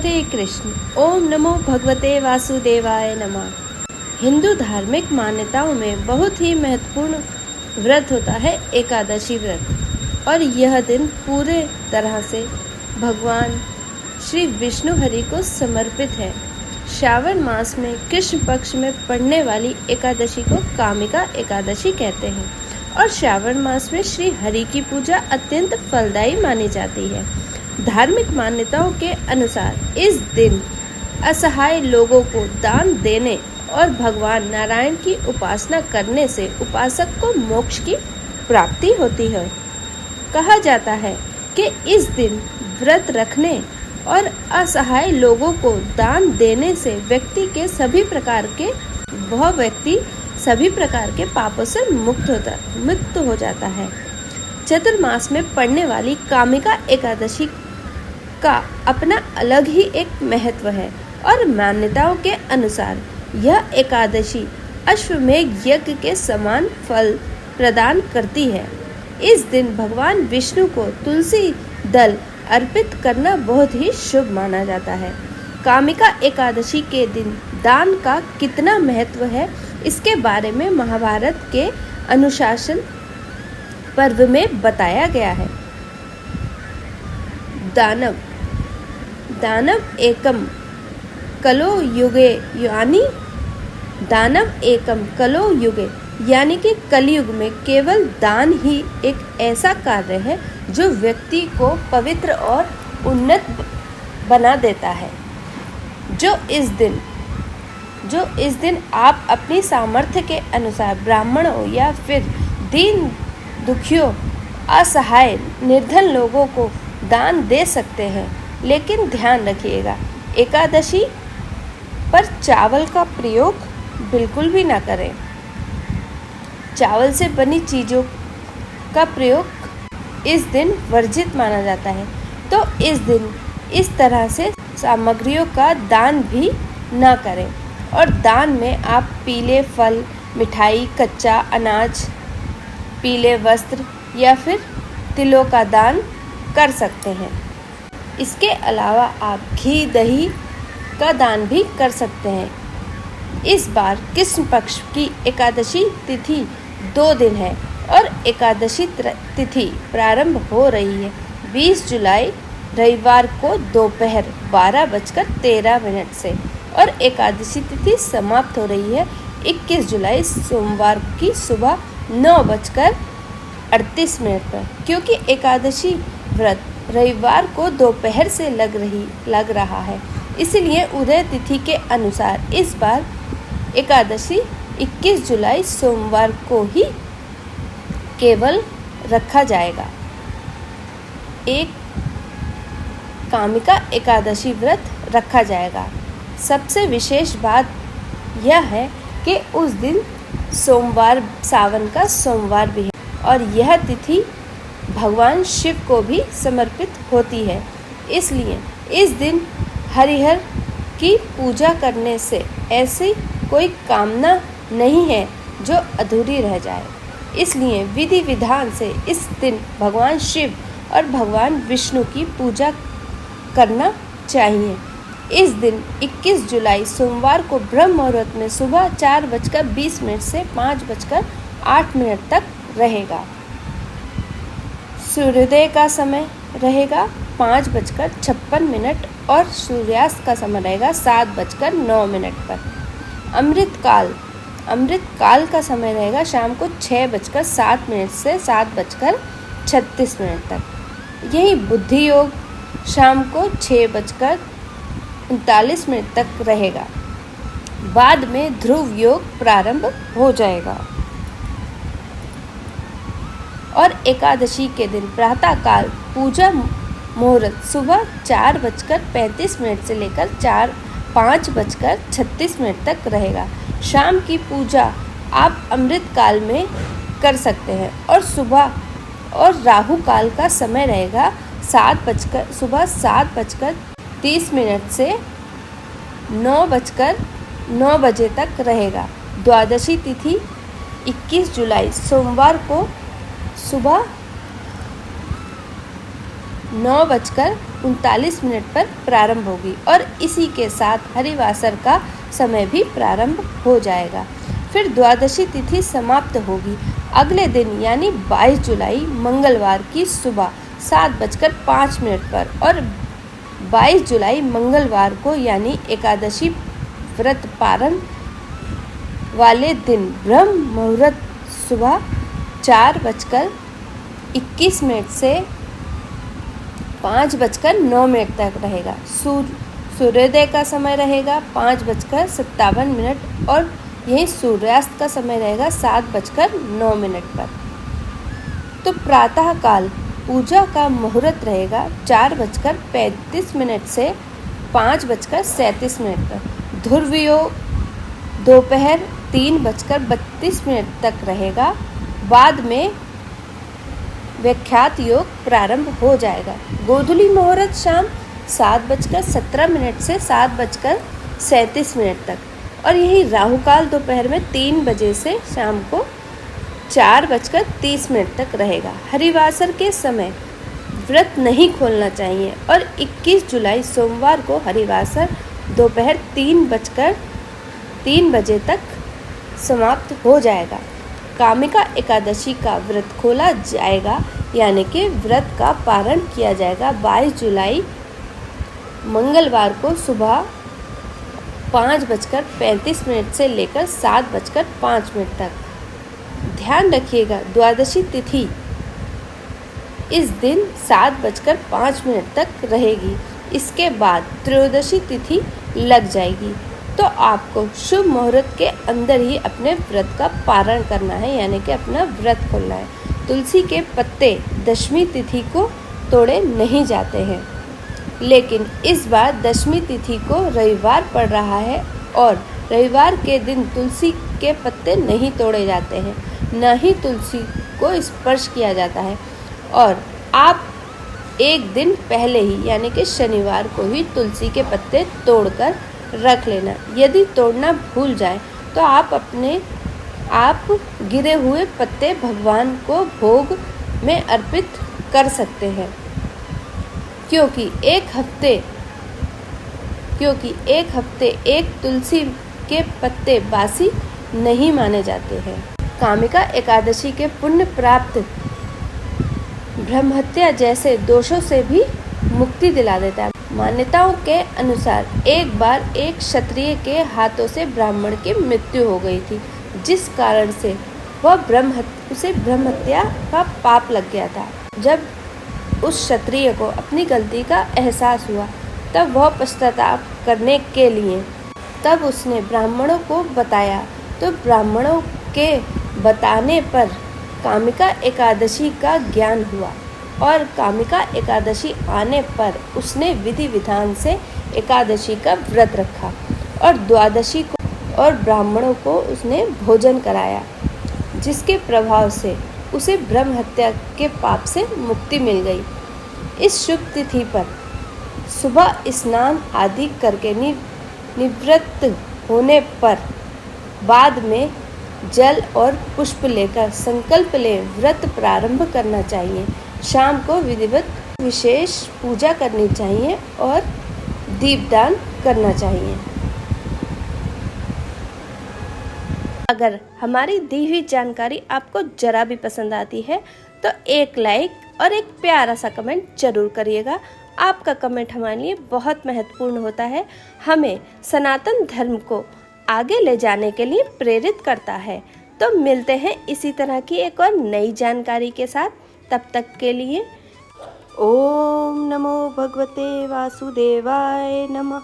हरे कृष्ण। ओम नमो भगवते वासुदेवाय नमः। हिंदू धार्मिक मान्यताओं में बहुत ही महत्वपूर्ण व्रत होता है एकादशी व्रत, और यह दिन पूरे तरह से भगवान श्री विष्णु हरि को समर्पित है। श्रावण मास में कृष्ण पक्ष में पड़ने वाली एकादशी को कामिका एकादशी कहते हैं, और श्रावण मास में श्री हरि की पूजा अत्यंत फलदायी मानी जाती है। धार्मिक मान्यताओं के अनुसार इस दिन असहाय लोगों को दान देने और भगवान नारायण की उपासना करने से उपासक को मोक्ष की प्राप्ति होती है। कहा जाता है कि इस दिन व्रत रखने और असहाय लोगों को दान देने से व्यक्ति सभी प्रकार के पापों से मुक्त हो जाता है। चतुर्मास में पड़ने वाली कामिका एकादशी का अपना अलग ही एक महत्व है, और मान्यताओं के अनुसार यह एकादशी अश्वमेध यज्ञ के समान फल प्रदान करती है। इस दिन भगवान विष्णु को तुलसी दल अर्पित करना बहुत ही शुभ माना जाता है। कामिका एकादशी के दिन दान का कितना महत्व है, इसके बारे में महाभारत के अनुशासन पर्व में बताया गया है। दानव एकम कलो युगे यानी कि कलयुग में केवल दान ही एक ऐसा कार्य है जो व्यक्ति को पवित्र और उन्नत बना देता है। जो इस दिन आप अपनी सामर्थ्य के अनुसार ब्राह्मणों या फिर दीन दुखियों, असहाय, निर्धन लोगों को दान दे सकते हैं। लेकिन ध्यान रखिएगा, एकादशी पर चावल का प्रयोग बिल्कुल भी ना करें। चावल से बनी चीज़ों का प्रयोग इस दिन वर्जित माना जाता है। तो इस दिन इस तरह से सामग्रियों का दान भी ना करें। और दान में आप पीले फल, मिठाई, कच्चा अनाज, पीले वस्त्र या फिर तिलों का दान कर सकते हैं। इसके अलावा आप घी, दही का दान भी कर सकते हैं। इस बार कृष्ण पक्ष की एकादशी तिथि 2 दिन है, और एकादशी तिथि प्रारंभ हो रही है 20 जुलाई रविवार को दोपहर 12:13 से, और एकादशी तिथि समाप्त हो रही है 21 जुलाई सोमवार की सुबह 9:38 पर। क्योंकि एकादशी व्रत रविवार को दोपहर से लग रहा है, इसलिए उदय तिथि के अनुसार इस बार एकादशी 21 जुलाई सोमवार को ही केवल रखा जाएगा। एक कामिका एकादशी व्रत रखा जाएगा। सबसे विशेष बात यह है कि उस दिन सोमवार सावन का सोमवार भी है, और यह तिथि भगवान शिव को भी समर्पित होती है। इसलिए इस दिन हरिहर की पूजा करने से ऐसी कोई कामना नहीं है जो अधूरी रह जाए। इसलिए विधि विधान से इस दिन भगवान शिव और भगवान विष्णु की पूजा करना चाहिए। इस दिन 21 जुलाई सोमवार को ब्रह्म मुहूर्त में सुबह 4:20 से 5:08 तक रहेगा। सूर्योदय का समय रहेगा 5:56 और सूर्यास्त का समय रहेगा 7:09 पर। अमृत काल का समय रहेगा शाम को 6:07 से 7:36 तक। यही बुद्धि योग शाम को 6:39 तक रहेगा। बाद में ध्रुव योग प्रारंभ हो जाएगा। और एकादशी के दिन प्रातःकाल पूजा मुहूर्त सुबह 4:35 से लेकर 5:36 तक रहेगा। शाम की पूजा आप अमृत काल में कर सकते हैं, और सुबह और राहु काल का समय रहेगा सुबह 7:30 से 9:09 बजे तक रहेगा। द्वादशी तिथि 21 जुलाई सोमवार को सुबह 9:09 39 पर प्रारंभ होगी और इसी के साथ हरिवासर का समय भी प्रारंभ हो जाएगा। फिर द्वादशी तिथि समाप्त होगी अगले दिन यानी 22 जुलाई मंगलवार की सुबह 7:05 पर और 22 जुलाई मंगलवार को यानी एकादशी व्रत पारण वाले दिन ब्रह्म मुहूर्त सुबह 4:21 से 5:09 तक रहेगा। सूर्योदय का समय रहेगा 5:57 और यही सूर्यास्त का समय रहेगा 7:09 पर। तो प्रातः काल पूजा का मुहूर्त रहेगा 4:35 से 5:37 पर। ध्रुव योग दोपहर 3:32 तक रहेगा। बाद में व्याख्यात योग प्रारंभ हो जाएगा। गोधूली मुहूर्त शाम 7:17 से 7:37 तक और यही राहुकाल दोपहर में 3 बजे से शाम को 4:30 तक रहेगा। हरिवासर के समय व्रत नहीं खोलना चाहिए और 21 जुलाई सोमवार को हरिवासर दोपहर 3 बजे तक समाप्त हो जाएगा। कामिका एकादशी का व्रत खोला जाएगा यानी कि व्रत का पारण किया जाएगा 22 जुलाई मंगलवार को सुबह 5:35 से लेकर 7:05 तक। ध्यान रखिएगा द्वादशी तिथि इस दिन 7:05 तक रहेगी। इसके बाद त्रयोदशी तिथि लग जाएगी तो आपको शुभ मुहूर्त के अंदर ही अपने व्रत का पारण करना है यानी कि अपना व्रत खोलना है। तुलसी के पत्ते दशमी तिथि को तोड़े नहीं जाते हैं, लेकिन इस बार दशमी तिथि को रविवार पड़ रहा है और रविवार के दिन तुलसी के पत्ते नहीं तोड़े जाते हैं, न ही तुलसी को स्पर्श किया जाता है और आप एक दिन पहले ही यानी कि शनिवार को ही तुलसी के पत्ते तोड़कर रख लेना। यदि तोड़ना भूल जाए तो आप गिरे हुए पत्ते भगवान को भोग में अर्पित कर सकते हैं, क्योंकि एक हफ्ते एक तुलसी के पत्ते बासी नहीं माने जाते हैं। कामिका एकादशी के पुण्य प्राप्त ब्रह्महत्या जैसे दोषों से भी मुक्ति दिला देता है। मान्यताओं के अनुसार एक बार एक क्षत्रिय के हाथों से ब्राह्मण की मृत्यु हो गई थी, जिस कारण से उसे ब्रह्महत्या का पाप लग गया था। जब उस क्षत्रिय को अपनी गलती का एहसास हुआ तब वह पश्चाताप करने के लिए तब उसने ब्राह्मणों को बताया, तो ब्राह्मणों के बताने पर कामिका एकादशी का ज्ञान हुआ और कामिका एकादशी आने पर उसने विधि विधान से एकादशी का व्रत रखा और द्वादशी को और ब्राह्मणों को उसने भोजन कराया, जिसके प्रभाव से उसे ब्रह्म हत्या के पाप से मुक्ति मिल गई। इस शुभ तिथि पर सुबह स्नान आदि करके निवृत्त होने पर बाद में जल और पुष्प लेकर संकल्प ले व्रत प्रारंभ करना चाहिए। शाम को विधिवत विशेष पूजा करनी चाहिए और दीपदान करना चाहिए। अगर हमारी दी हुई जानकारी आपको जरा भी पसंद आती है तो एक लाइक और एक प्यारा सा कमेंट जरूर करिएगा। आपका कमेंट हमारे लिए बहुत महत्वपूर्ण होता है, हमें सनातन धर्म को आगे ले जाने के लिए प्रेरित करता है। तो मिलते हैं इसी तरह की एक और नई जानकारी के साथ। तब तक के लिए ओम नमो भगवते वासुदेवाय नमः।